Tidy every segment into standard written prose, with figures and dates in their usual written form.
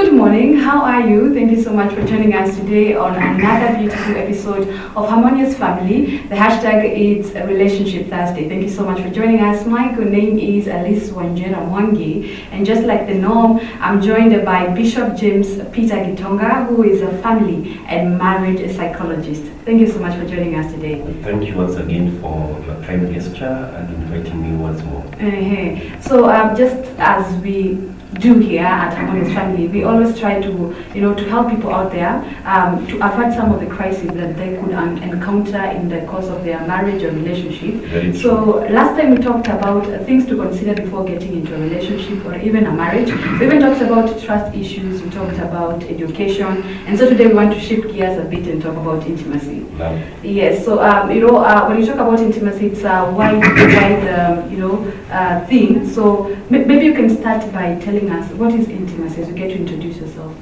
Good morning, how are you? Thank you so much for joining us today on another beautiful episode of Harmonious Family. The hashtag is Relationship Thursday. Thank you so much for joining us. My good name is Alice Wanjera Mwangi, and just like the norm, I'm joined by Bishop James Peter Gitonga, who is a family and marriage psychologist. Thank you so much for joining us today. Thank you once again for your kind gesture and inviting me once more. So just as we do here at Harmonious Family, we always try to, to help people out there to avoid some of the crises that they could encounter in the course of their marriage or relationship. So last time we talked about things to consider before getting into a relationship or even a marriage. We even talked about trust issues, we talked about education, and so today we want to shift gears a bit and talk about intimacy. Yes, so when you talk about intimacy, it's a wide thing. So maybe you can start by telling us what is intimacy as you get to introduce yourself.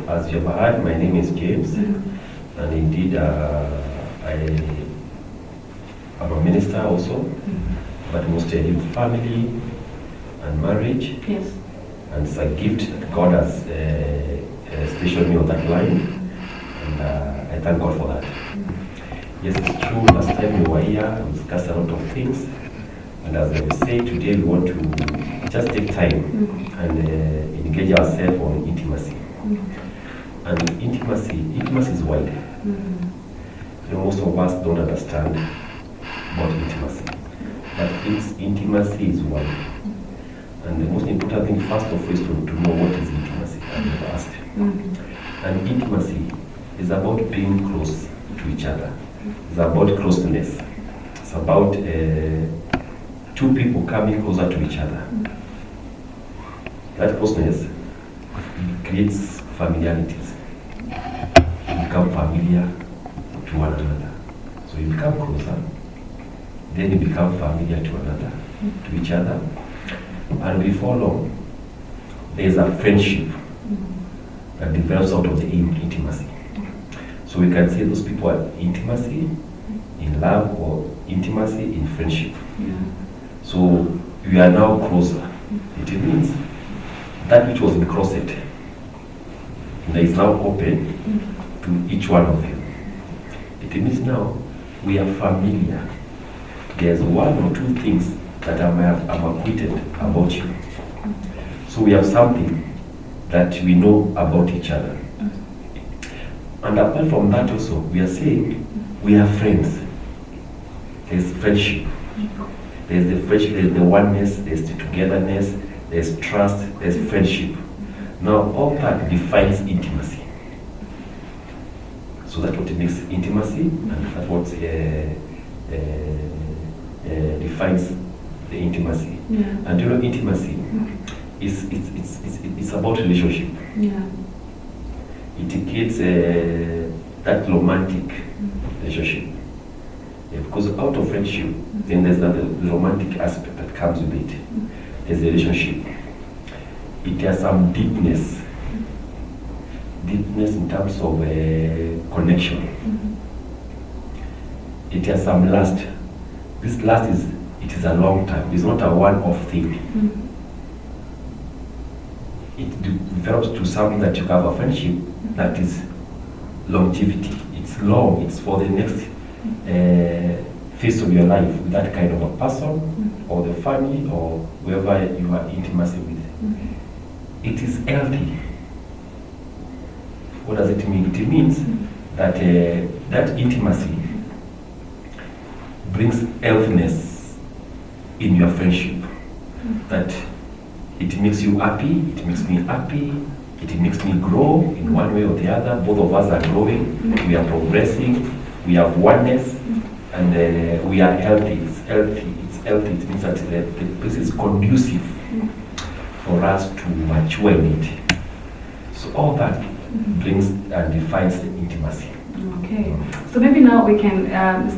As you've heard, my name is James, and indeed I'm a minister also, but mostly with family and marriage. Yes. And it's a gift that God has stationed me on that line. And I thank God for that. Yes, it's true. Last time we were here, we discussed a lot of things. And as I was saying, today we want to just take time and engage ourselves on intimacy. And intimacy is wide. Most of us don't understand about intimacy. But intimacy is wide. And the most important thing, first of all, is to know what is intimacy, as you've asked. And intimacy is about being close to each other. It's about closeness. It's about two people coming closer to each other. That closeness creates familiarities. You become familiar to one another. So you become closer, then you become familiar to each other. And before long, there's a friendship that develops out of the intimacy. So we can say those people are intimacy in love or intimacy in friendship. So we are now closer. It means that which was in closet is now open to each one of you. It means now we are familiar. There's one or two things that I'm acquainted about you. So we have something that we know about each other. And apart from that also, we are saying we are friends. There's friendship. There's the friendship, there's the oneness, there's the togetherness, there's trust, there's friendship. Now all that defines intimacy. So that's what makes intimacy, and that's what defines the intimacy. And intimacy it's about relationship. It creates that romantic relationship. Because out of friendship, then there's that the romantic aspect that comes with it. There's a relationship. It has some deepness in terms of connection. It has some lust. This lust is a long time. It's not a one-off thing. It develops to something that you have a friendship that is longevity. It's long. It's for the next phase of your life with that kind of a person or the family or whoever you are intimacy with. It is healthy. What does it mean? It means that that intimacy brings healthiness in your friendship. That it makes you happy, it makes me happy, it makes me grow in one way or the other. Both of us are growing, we are progressing, we have oneness, and we are healthy. It's healthy. It means that the place is conducive for us to mature in it. So all that brings and defines the intimacy. Okay, so maybe now we can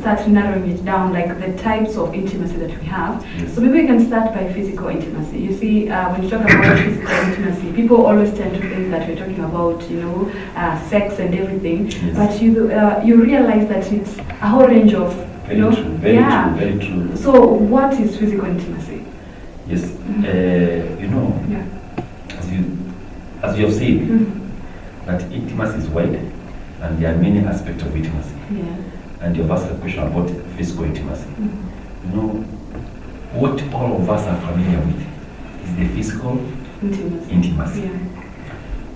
start narrowing it down, like the types of intimacy that we have. So maybe we can start by physical intimacy. You see, when you talk about physical intimacy, people always tend to think that we're talking about, sex and everything. But you realize that it's a whole range of, Very true. So what is physical intimacy? Yes, as you have said, that intimacy is wide, and there are many aspects of intimacy. Yeah. And you've asked a question about physical intimacy. You know, what all of us are familiar with is the physical intimacy. Yeah.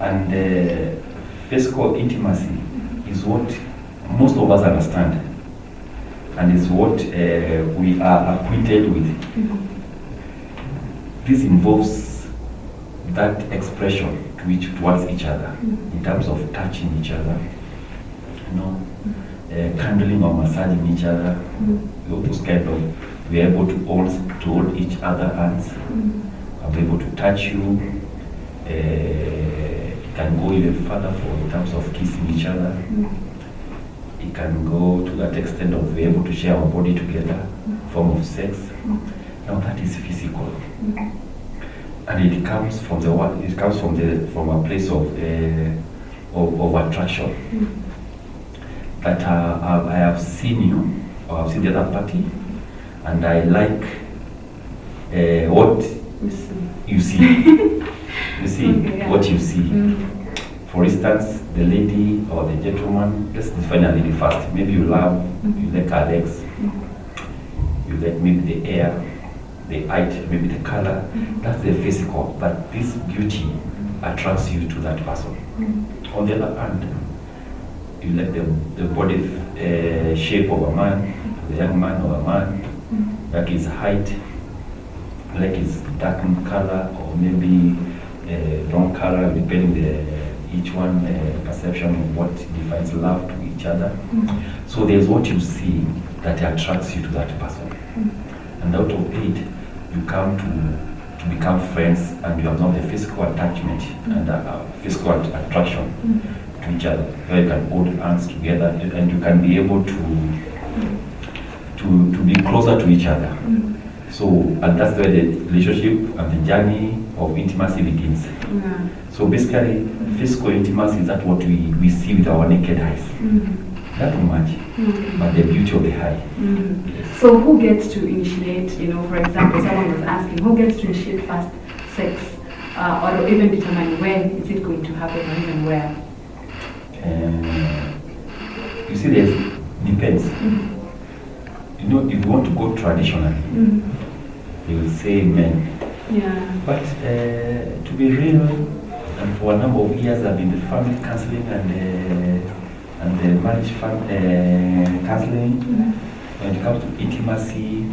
And physical intimacy is what most of us understand, and is what we are acquainted with. This involves that expression towards each other, in terms of touching each other, you know, candling or massaging each other. Those kind of, we are able to hold each other hands. I'll be able to touch you. It can go even further in terms of kissing each other. It can go to that extent of being able to share our body together, form of sex. Now that is physical, and it comes from from a place of attraction. That I have seen you, or I've seen the other party, and I like what you see. You see what you see. For instance, the lady or the gentleman, let's define a lady first. Maybe you love, you like her legs, you like maybe the hair, the height, maybe the color. That's the physical, but this beauty attracts you to that person. On the other hand, you like the body shape of a man, the young man or a man, like his height, like his darkened color, or maybe wrong color, depending each one perception of what defines love to each other. So there's what you see that attracts you to that person, and out of it you come to become friends, and you have now the physical attachment and physical attraction to each other, where you can hold hands together, and you can be able to be closer to each other. So, and that's where the relationship and the journey of intimacy begins. So basically, physical intimacy is that what we see with our naked eyes. Not too much, but the beauty of the eye. Yes. So who gets to initiate, for example, someone was asking, who gets to initiate first sex, or even determine when is it going to happen, or even where? You see, depends. If you want to go traditionally, you will say men. Yeah. But to be real, and for a number of years I've been the family counseling and the marriage counseling. When it comes to intimacy,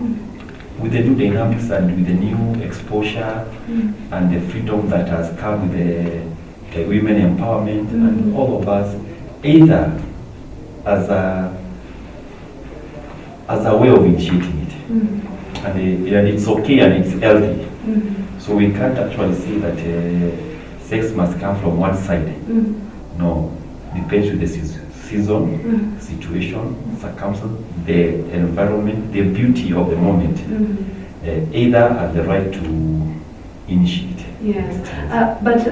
with the new dynamics and with the new exposure and the freedom that has come with the women empowerment, and all of us, either as a way of initiating it, and it's okay and it's healthy. So we can't actually say that sex must come from one side. No, depends with the season, situation, circumstance, the environment, the beauty of the moment. Either has the right to initiate. Yes, but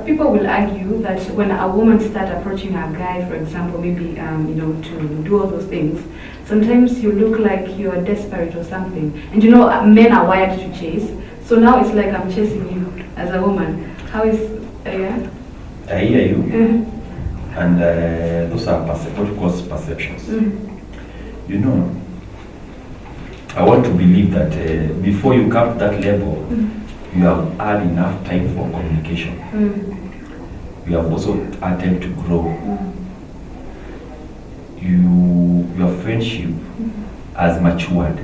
people will argue that when a woman starts approaching a guy, for example, maybe to do all those things, sometimes you look like you're desperate or something. And men are wired to chase. So now it's like I'm chasing you as a woman. How is yeah? I hear you. And those are what you call perceptions. I want to believe that before you come to that level, you have had enough time for communication. You have also had time to grow. Your friendship has matured,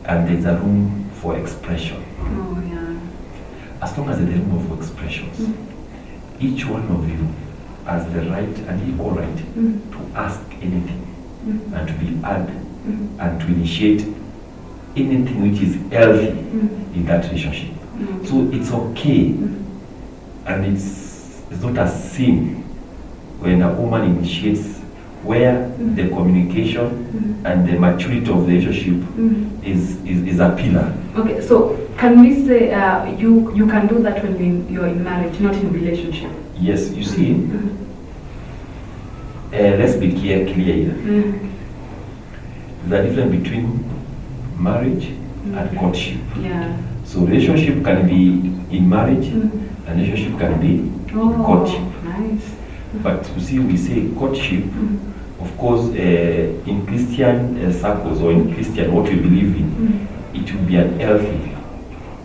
and there's a room for expression. As long as there's a room for expressions, each one of you has the right and equal right to ask anything and to be heard and to initiate anything which is healthy in that relationship. So it's okay, and it's not a sin when a woman initiates, where the communication and the maturity of the relationship is a pillar. Okay, so can we say you can do that when you're in marriage, not in relationship? Yes, you see, let's be clear here. The difference between marriage and courtship. Yeah. So relationship can be in marriage, and relationship can be in courtship. Nice. But you see, we say courtship, of course, in Christian circles or in Christian, what we believe in, it will be unhealthy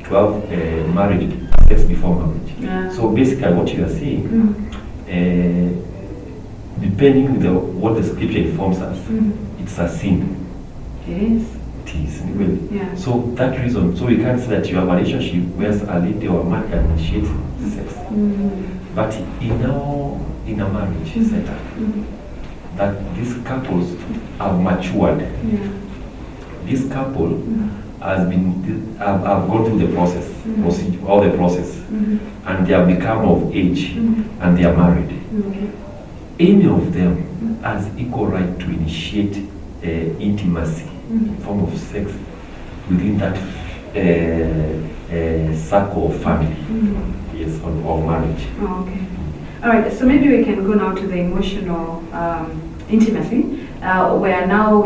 to have marriage, sex before marriage. Yeah. So basically what you are saying, depending on what the scripture informs us, it's a sin. It is. It is, really. Yeah. So that reason, so you can't say that you have a relationship where a lady or a man can initiate sex. But in a marriage setup, that these couples have matured. Yeah. This couple has have gone through the process, all the process, and they have become of age, and they are married. Okay. Any of them has equal right to initiate intimacy in form of sex within that circle of family, yes, or marriage. Oh, okay. All right. So maybe we can go now to the emotional intimacy, where now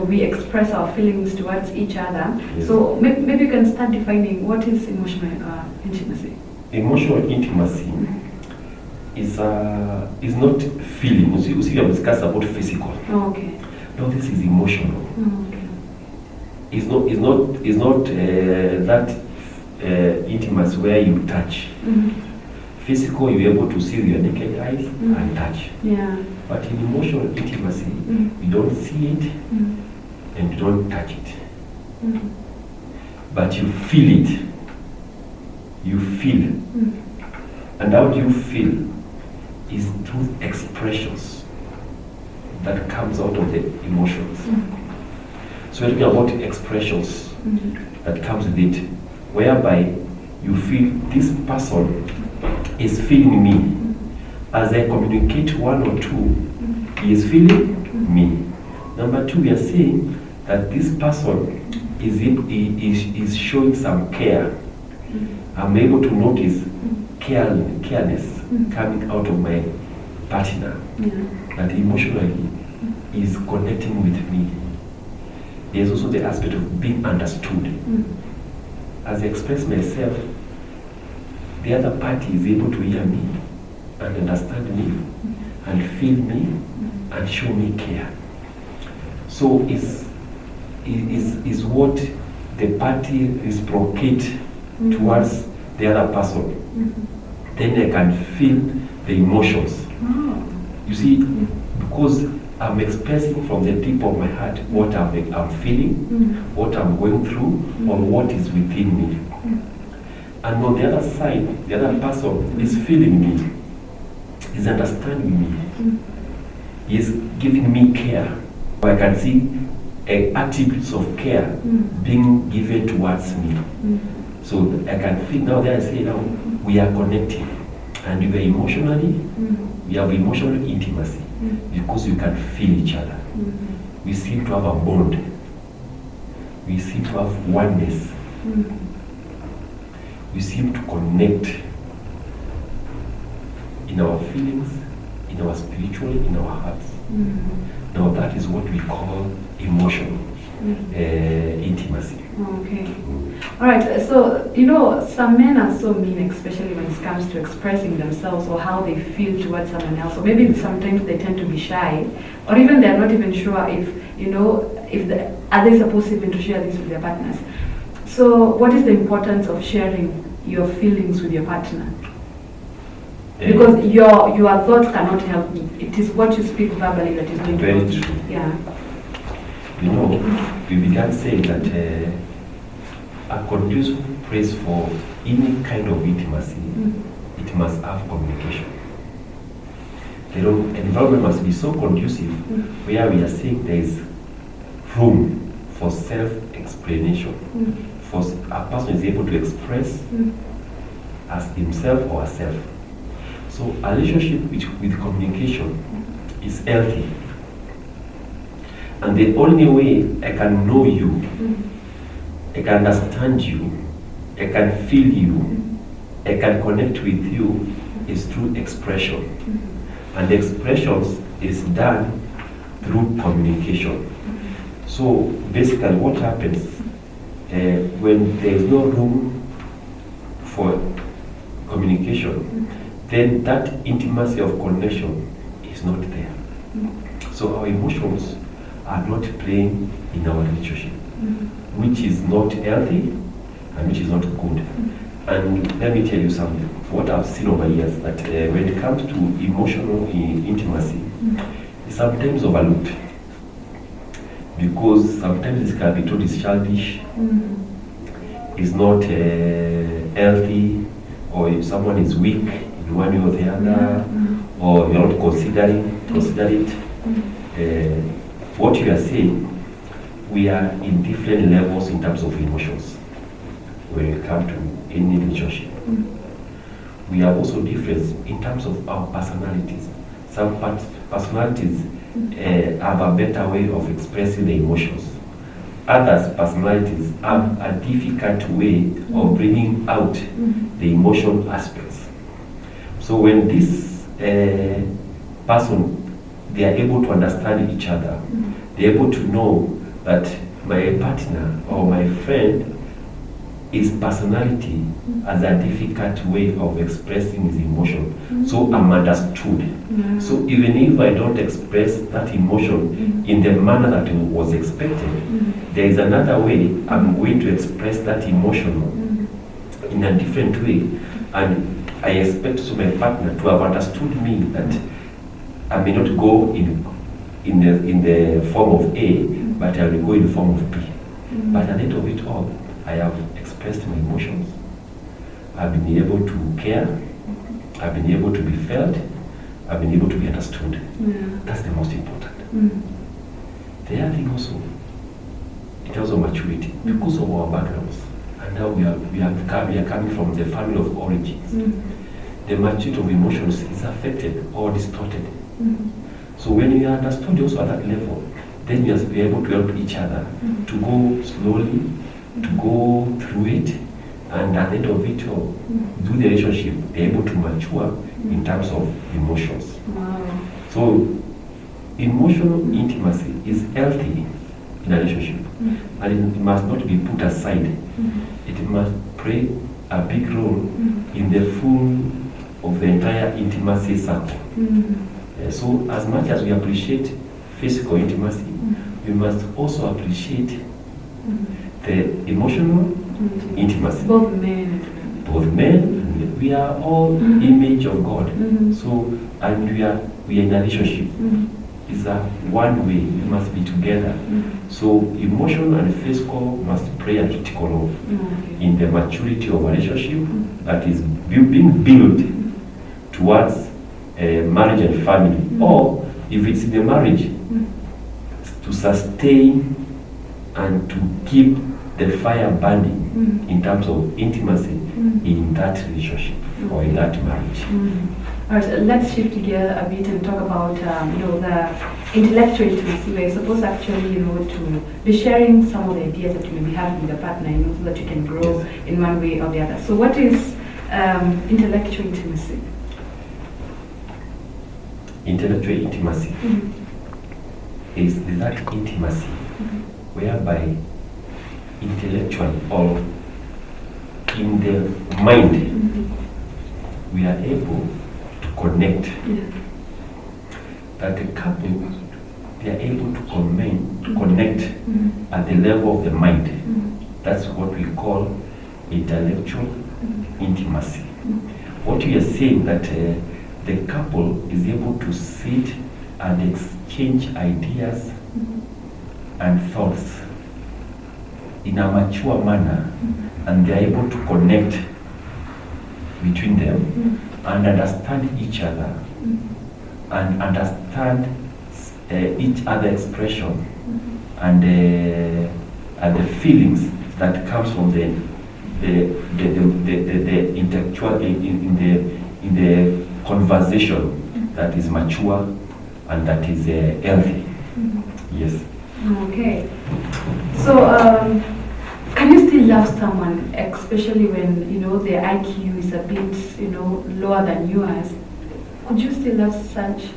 we express our feelings towards each other. Yes. So maybe you can start defining what is emotional intimacy. Emotional intimacy is not feeling. You see, we have discussed about physical. Oh, okay. No, this is emotional. Oh, okay. It's not that intimacy where you touch. Physical, you're able to see with your naked eyes and touch. Yeah. But in emotional intimacy, you don't see it and you don't touch it. But you feel it. You feel. And how do you feel? Is through expressions that comes out of the emotions. So we're talking about expressions that comes with it, whereby you feel this person is feeling me. As I communicate one or two, he is feeling me. Number two, we are saying that this person is showing some care. I'm able to notice careness coming out of my partner, that emotionally is connecting with me. There's also the aspect of being understood. As I express myself, the other party is able to hear me and understand me and feel me and show me care. So is what the party reciprocate towards the other person. Then I can feel the emotions. You see, because I'm expressing from the deep of my heart what I'm feeling, what I'm going through, or what is within me. And on the other side, the other person is feeling me, is understanding me, is giving me care. I can see attributes of care being given towards me. So I can feel now that I say now we are connecting, and we are emotionally, we have emotional intimacy because we can feel each other. We seem to have a bond. We seem to have oneness. We seem to connect in our feelings, in our spiritual, in our hearts. Now that is what we call emotional intimacy. Okay. All right. So, some men are so mean, especially when it comes to expressing themselves or how they feel towards someone else. Or maybe sometimes they tend to be shy, or even they're not even sure if, are they supposed even to share this with their partners. So, what is the importance of sharing your feelings with your partner? Because your thoughts cannot help me. It is what you speak verbally that is going to help me. Very true. Yeah. We began saying that a conducive place for any kind of intimacy, it must have communication. The environment must be so conducive where we are saying there is room for self-explanation. For a person is able to express as himself or herself. So a relationship with communication is healthy. And the only way I can know you, I can understand you, I can feel you, I can connect with you is through expression. And the expressions is done through communication. So basically what happens when there is no room for communication, then that intimacy of connection is not there. So our emotions are not playing in our relationship, which is not healthy and which is not good. And let me tell you something. What I've seen over years, that when it comes to emotional intimacy, it's sometimes overlooked. Because sometimes it can be told it's childish, it's not healthy, or if someone is weak in one way or the other, or you're not consider it. What you are saying, we are in different levels in terms of emotions when we come to any relationship. We are also different in terms of our personalities. Some personalities have a better way of expressing the emotions. Others' personalities have a difficult way of bringing out the emotional aspects. So when this person, they are able to understand each other, they're able to know that my partner or my friend, his personality has a difficult way of expressing his emotion. So I'm understood. So even if I don't express that emotion in the manner that it was expected, there is another way I'm going to express that emotion in a different way. And I expect my partner to have understood me, that I may not go in the form of A, but I will go in the form of B. But at the end of it all, I have expressed my emotions. I've been able to care. I've been able to be felt. I've been able to be understood. That's the most important. The other thing also, in terms of maturity, because of our backgrounds, and now we are coming from the family of origins. The maturity of emotions is affected or distorted. So when you are understood also at that level, then you will be able to help each other to go slowly, to go through it, and at the end of it all, do the relationship, be able to mature in terms of emotions. So emotional intimacy is healthy in a relationship, and it must not be put aside. It must play a big role in the full of the entire intimacy circle. So as much as we appreciate physical intimacy, we must also appreciate the emotional intimacy. Both men. Both men, we are all image of God. So, and we are in a relationship. It's a one way, we must be together. So emotional and physical must play a critical role in the maturity of a relationship that is being built towards marriage and family. Or if it's in the marriage, to sustain and to keep the fire burning in terms of intimacy in that relationship or in that marriage. All right, let's shift gear a bit and talk about the intellectual intimacy. We're supposed to actually, to be sharing some of the ideas that you may be having with your partner, so that you can grow in one way or the other. So, what is intellectual intimacy? Intellectual intimacy is that intimacy whereby intellectually or in the mind we are able to connect. That the couple, they are able to connect at the level of the mind. That's what we call intellectual intimacy. What we are saying that the couple is able to sit and exchange ideas and thoughts in a mature manner, and they are able to connect between them and understand each other and understand each other's expression and the feelings that comes from the intellectual in the conversation that is mature and that is healthy. Yes. Okay. So, can you still love someone, especially when their IQ is a bit lower than yours? Could you still love such?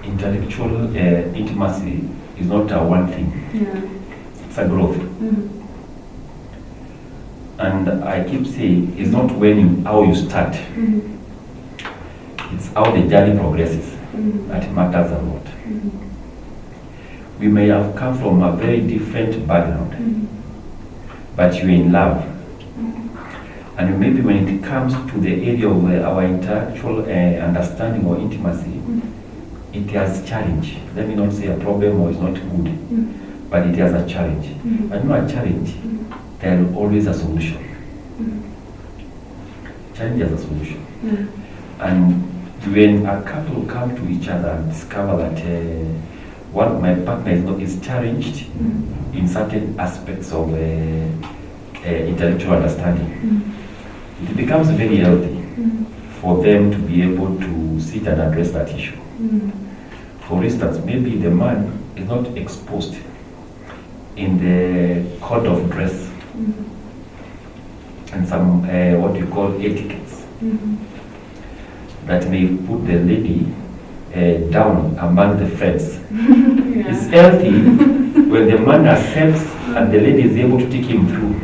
Intellectual intimacy is not a one thing. Yeah. It's a growth. And I keep saying, it's not how you start. It's how the journey progresses that matters a lot. We may have come from a very different background, but you're in love. And maybe when it comes to the area of our intellectual understanding or intimacy, it has challenge. Let me not say a problem or it's not good, but it has a challenge. And no a challenge, there is always a solution. Challenge has a solution. And when a couple come to each other and discover that my partner is challenged in certain aspects of intellectual understanding, it becomes very healthy for them to be able to sit and address that issue. For instance, maybe the man is not exposed in the code of dress and some what you call etiquettes that may put the lady down among the friends. It's healthy when the man accepts and the lady is able to take him through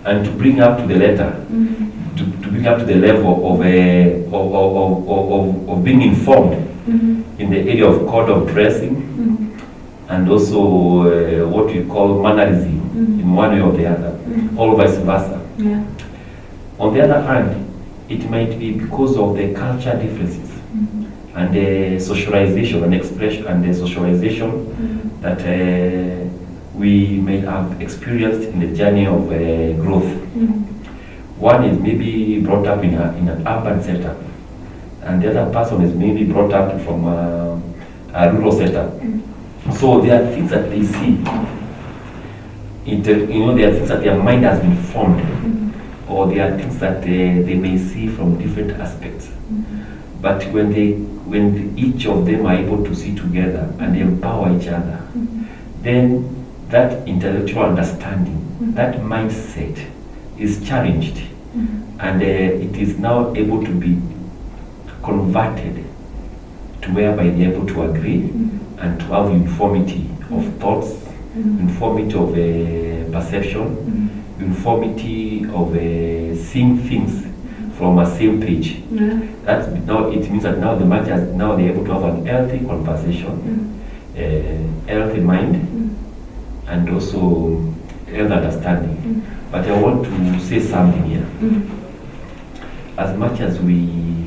and to bring up to the letter, to bring up to the level of being informed in the area of code of dressing and also what we call mannerism in one way or the other, or vice versa. On the other hand, it might be because of the culture differences and the socialization and expression and the socialization that we may have experienced in the journey of growth. One is maybe brought up in an urban setup, and the other person is maybe brought up from a rural setup. So there are things that they see. There are things that their mind has been formed, or there are things that they may see from different aspects. But when each of them are able to see together and empower each other, then that intellectual understanding, that mindset is challenged, and it is now able to be converted to whereby they're able to agree and to have uniformity of thoughts, uniformity of perception, uniformity of seeing things from a same page. That's now it means that now the marriage now they're able to have an healthy conversation, healthy mind, and also healthy understanding. But I want to say something here. As much as we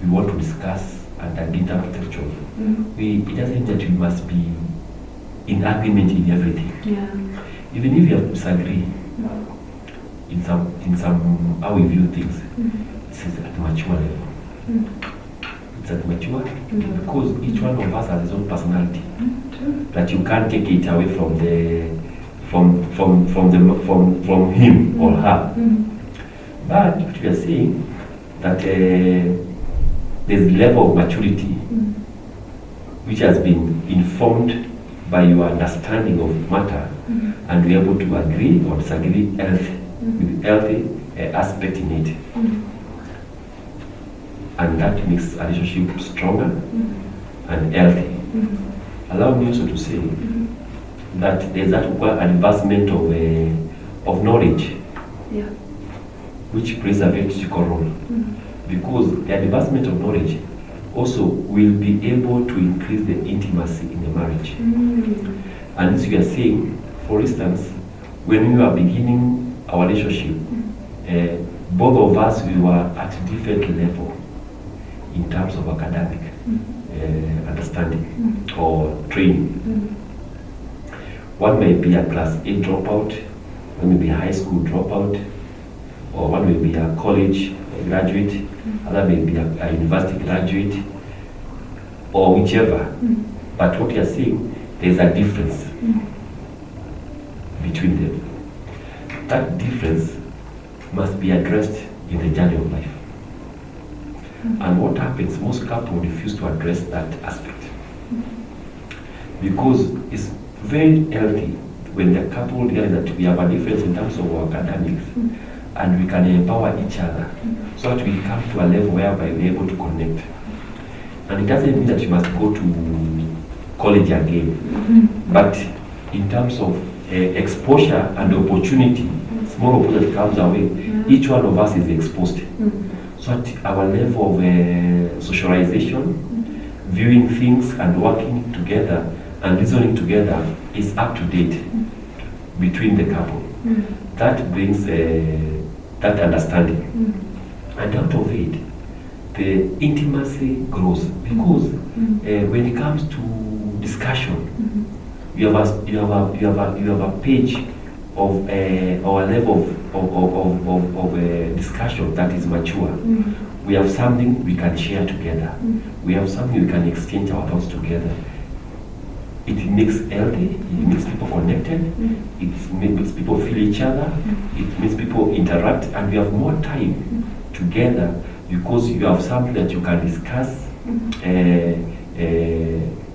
want to discuss and interpret, it doesn't mean that we must be in agreement in everything. Even if you have disagree in some how we view things, it's at mature level. It's at mature because each one of us has his own personality that you can't take it away from him or her. But what we are saying that there's a level of maturity which has been informed by your understanding of matter, and we're able to agree or disagree with healthy aspect in it. And that makes a relationship stronger and healthy. Allow me also to say that there's that advancement of knowledge, which plays a very critical role, because the advancement of knowledge also will be able to increase the intimacy in the marriage. And as you are saying, for instance, when we were beginning our relationship, both of us, we were at different level in terms of academic understanding or training. One may be a class 8 dropout, one may be a high school dropout, or one may be a college graduate, other may be a university graduate, or whichever. But what you are seeing, there's a difference between them. That difference must be addressed in the journey of life. And what happens, most couples refuse to address that aspect. Because it's very healthy when the couple realize that we have a difference in terms of our academics, and we can empower each other so that we come to a level whereby we're able to connect. And it doesn't mean that you must go to college again, but in terms of exposure and opportunity small opportunity comes away, each one of us is exposed. So at our level of socialization, viewing things and working together and reasoning together is up to date between the couple. That brings that understanding. And out of it, the intimacy grows because when it comes to discussion, you have a page of our level of discussion that is mature. We have something we can share together. We have something we can exchange our thoughts together. It makes healthy, it makes people connected, it makes people feel each other, it makes people interact, and we have more time together because you have something that you can discuss,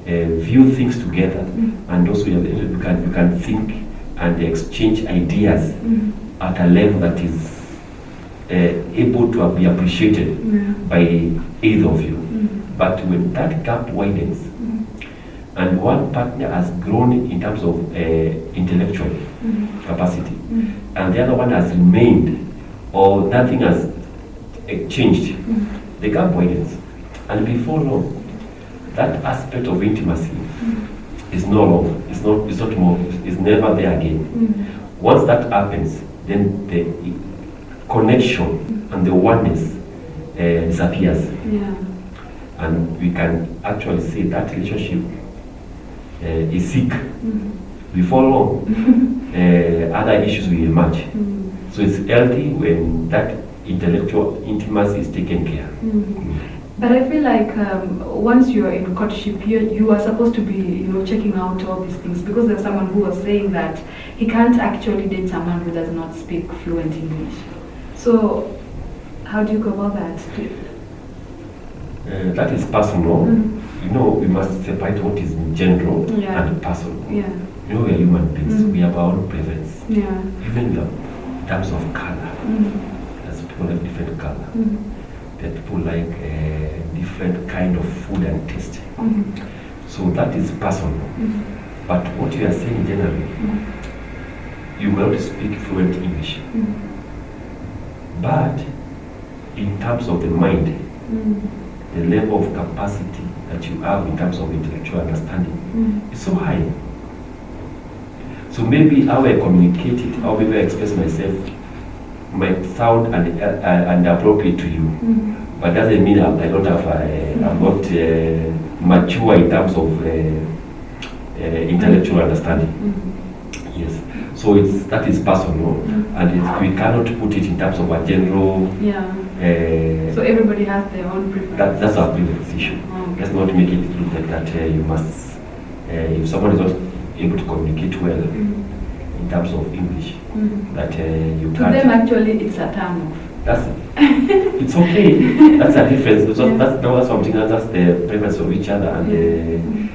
view things together, and also you can think and exchange ideas at a level that is able to be appreciated by either of you. But when that gap widens, and one partner has grown in terms of intellectual capacity, and the other one has remained, or nothing has changed, the gap widens. And before long, that aspect of intimacy is no longer, it's never there again. Once that happens, then the connection and the oneness disappears. And we can actually say that relationship is sick. Before long, other issues will emerge. So it's healthy when that intellectual intimacy is taken care. But I feel like once you are in courtship, you are supposed to be, checking out all these things, because there's someone who was saying that he can't actually date someone who does not speak fluent English. So how do you go about that? That is personal. We must separate what is general and personal. We are human beings. We have our own preference. Even in terms of color. As people have different color. That people like different kind of food and taste. So that is personal. But what you are saying generally, you will not speak fluent English. But in terms of the mind, the level of capacity that you have in terms of intellectual understanding is so high. So maybe how I communicate it, how maybe I express myself might sound inappropriate to you, but doesn't mean I'm not mature in terms of intellectual understanding. Yes, so that is personal, and we cannot put it in terms of a general. So everybody has their own preference. That's our preference issue. Let's not make it look like that. You must, if someone is not able to communicate well in terms of English, that you can't. To them, actually, it's a turn off. It's okay. That's a difference. That's something else. That's the preference of each other, and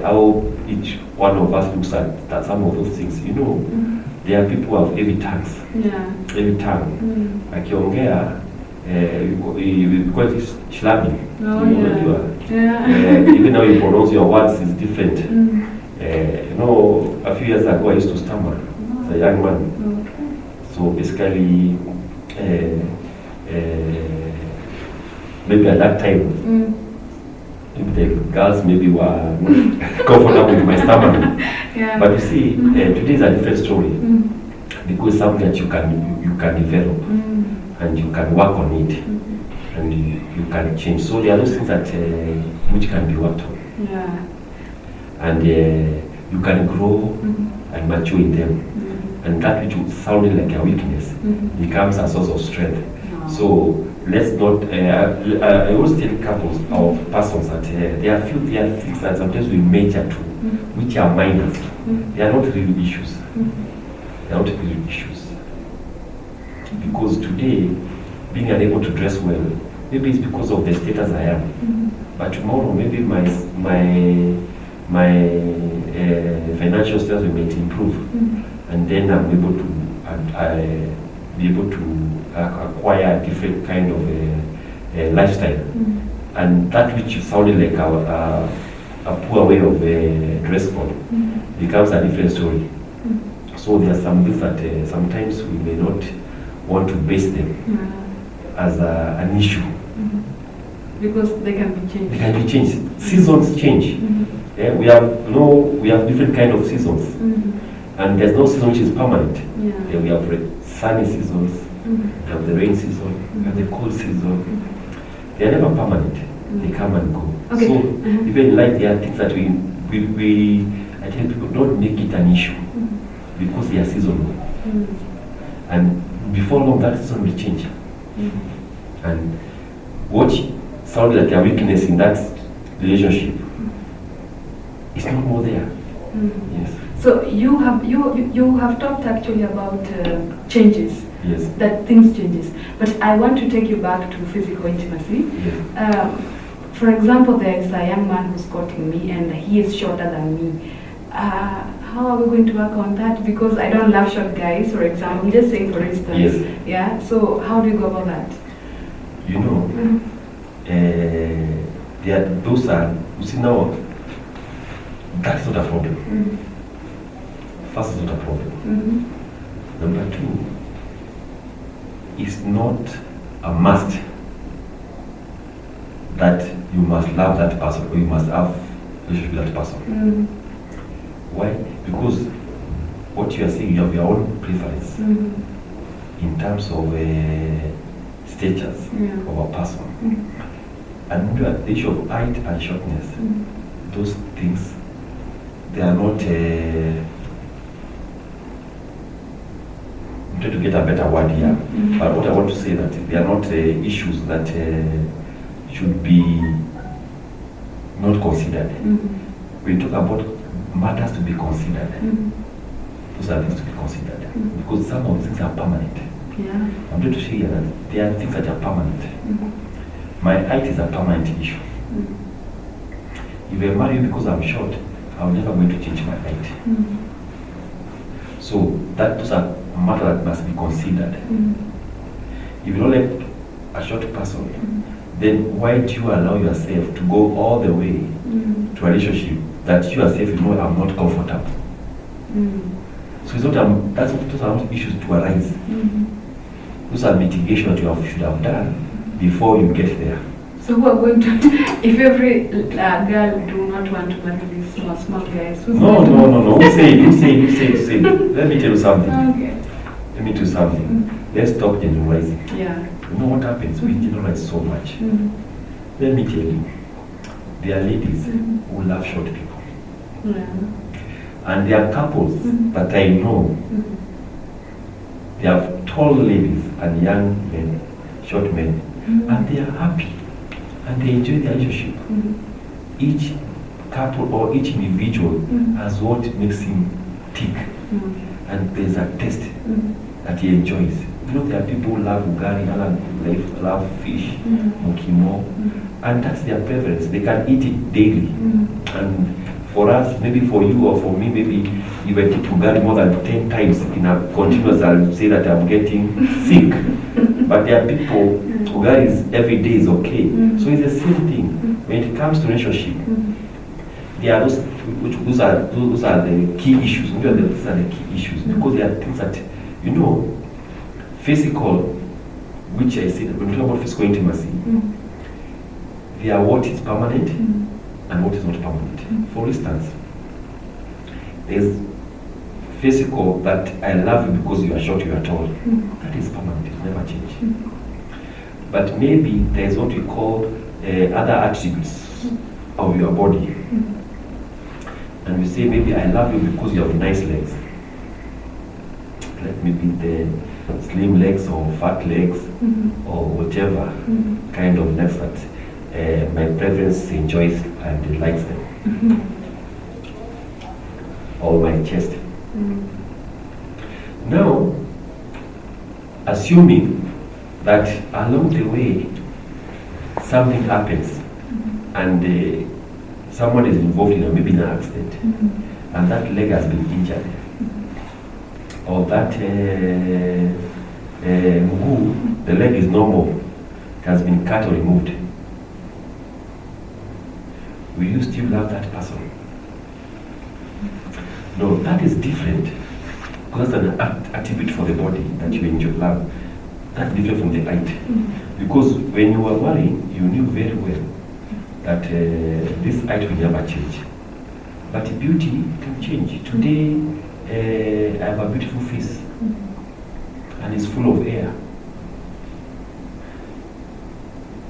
how each one of us looks at some of those things. There are people who have heavy tongues. Heavy tongue. Akiongea, you call it shlabbing. Even how you pronounce your words is different. A few years ago I used to stammer as a young man. So basically, maybe at that time, the girls maybe were comfortable with my stammering. But you see, today is a different story, because it's something that you can develop, and you can work on it, and you can change. So there are those things that which can be worked on, and you can grow and mature in them, and that which would sound like a weakness becomes a source of strength. So let's not. I always tell couples or persons that there are things that sometimes we major to, which are minors. They are not real issues. They are not real issues. Because today, being unable to dress well, maybe it's because of the status I am. But tomorrow, maybe my financial status will improve, and then I'm able to be able to acquire a different kind of lifestyle, and that which sounded like a poor way of dress code becomes a different story. So there are some things that sometimes we may not want to base them as an issue. Because they can be changed. They can be changed. Seasons change. Yeah, we have different kind of seasons, and there's no season which is permanent. Yeah, we have sunny seasons, we have the rain season, we have the cold season. They are never permanent. They come and go. Okay. So even in life, there are things that we I tell people, don't make it an issue because they are seasonal, and before long that season will change. And what sounded like a weakness in that relationship is no more there. Yes. So you have talked actually about changes. Yes. That things changes. But I want to take you back to physical intimacy. Yes. For example, there is a young man who's courting me and he is shorter than me. How are we going to work on that? Because I don't love short guys, for example. I'm just saying for instance. Yes. Yeah. So how do you go about that? You know, those are, you see now, that's not a problem. First, it's not a problem. Number two, it's not a must that you must love that person or you must have a relationship with that person. Why? Because what you are saying, you have your own preference in terms of statures of a person. And the issue of height and shortness, those things, they are not, I'm trying to get a better word here, but what I want to say that they are not issues that should be not considered. When you talk about matters to be considered, those are things to be considered, because some of these things are permanent. I'm trying to show you that there are things that are permanent. My height is a permanent issue. If I marry you because I'm short, I'm never going to change my height. So those are matters that must be considered. If you don't like a short person, then why do you allow yourself to go all the way to a relationship that you yourself you know are not comfortable? So it's not those are not issues to arise. Those are mitigation that you should have done before you get there. So who are going to, if every girl do not want to marry these small guys, who's No. Who say? Let me tell you something. Okay. Let me tell you something. Let's stop generalizing. Yeah. You know what happens? We generalize so much. Let me tell you, there are ladies who love short people. And there are couples that I know, they have tall ladies and young men, short men, and they are happy and they enjoy their relationship. Each couple or each individual has what makes him tick, and there's a taste that he enjoys. You know, there are people who love ugali, love fish, mukimo, and that's their preference. They can eat it daily. And for us, maybe for you or for me, maybe if I eat ugali more than 10 times in a continuous, I'll say that I'm getting sick. But there are people, ugali is every day is okay. So it's the same thing. When it comes to relationship, there are those are the key issues. Those are the key issues because there are things that, you know, physical, which I said, when we talk about physical intimacy, there are what is permanent and what is not permanent. For instance, there's physical that I love you because you are short, you are tall. That is permanent, it never change. But maybe there is what we call other attributes of your body. And we say maybe I love you because you have nice legs. Like maybe the slim legs or fat legs or whatever kind of legs that my preference enjoys and likes them. Or my chest. Now, assuming that along the way something happens and someone is involved in maybe an accident and that leg has been injured, or that the leg is normal, it has been cut or removed, will you still love that person? No, that is different. because that's an activity for the body that you enjoy love. That's different from the light. Because when you were married, you knew very well that this height will never change. But beauty can change. Today, I have a beautiful face, and it's full of air.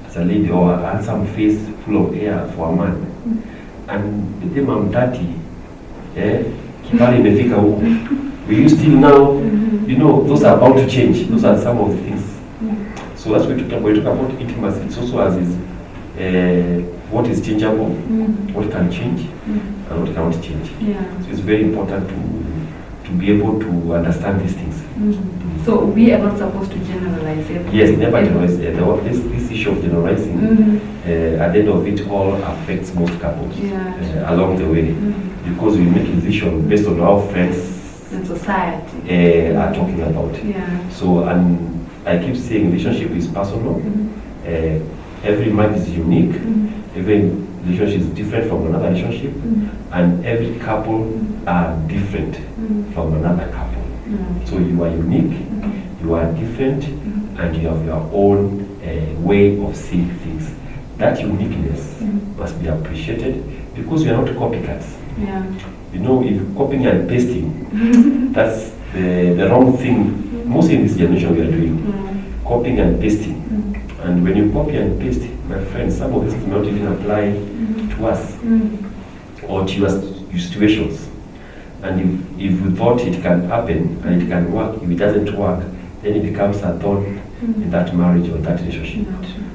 As a lady, or a handsome face full of air for a man. And the time I'm 30, kibali imefika huku. Will you still now, you know, those are about to change. Those are some of the things. So that's what we talk about intimacy. It's also as is what is changeable, what can change, and what cannot change. Yeah. So it's very important to be able to understand these things. So we are not supposed to generalize everything. Yes, never generalize. This issue of generalizing, at the end of it, all affects most couples along the way, because we make a decision based on how friends and society are talking about. Yeah. So, and I keep saying relationship is personal. Every marriage is unique. Every relationship is different from another relationship, and every couple are different from another couple. So you are unique, you are different, and you have your own way of seeing things. That uniqueness must be appreciated, because we are not copycats. Yeah. You know, if copying and pasting, that's the wrong thing. Mostly in this generation we are doing copying and pasting. And when you copy and paste, my friends, some of this do not even apply to us or to your situations. And if you thought it can happen and it can work, if it doesn't work, then it becomes a thorn in that marriage or that relationship.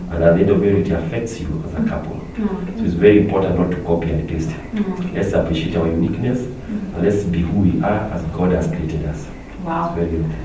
And at the end of it, it affects you as a couple. So it's very important not to copy and paste. Let's appreciate our uniqueness, and let's be who we are as God has created us. Wow. It's very good.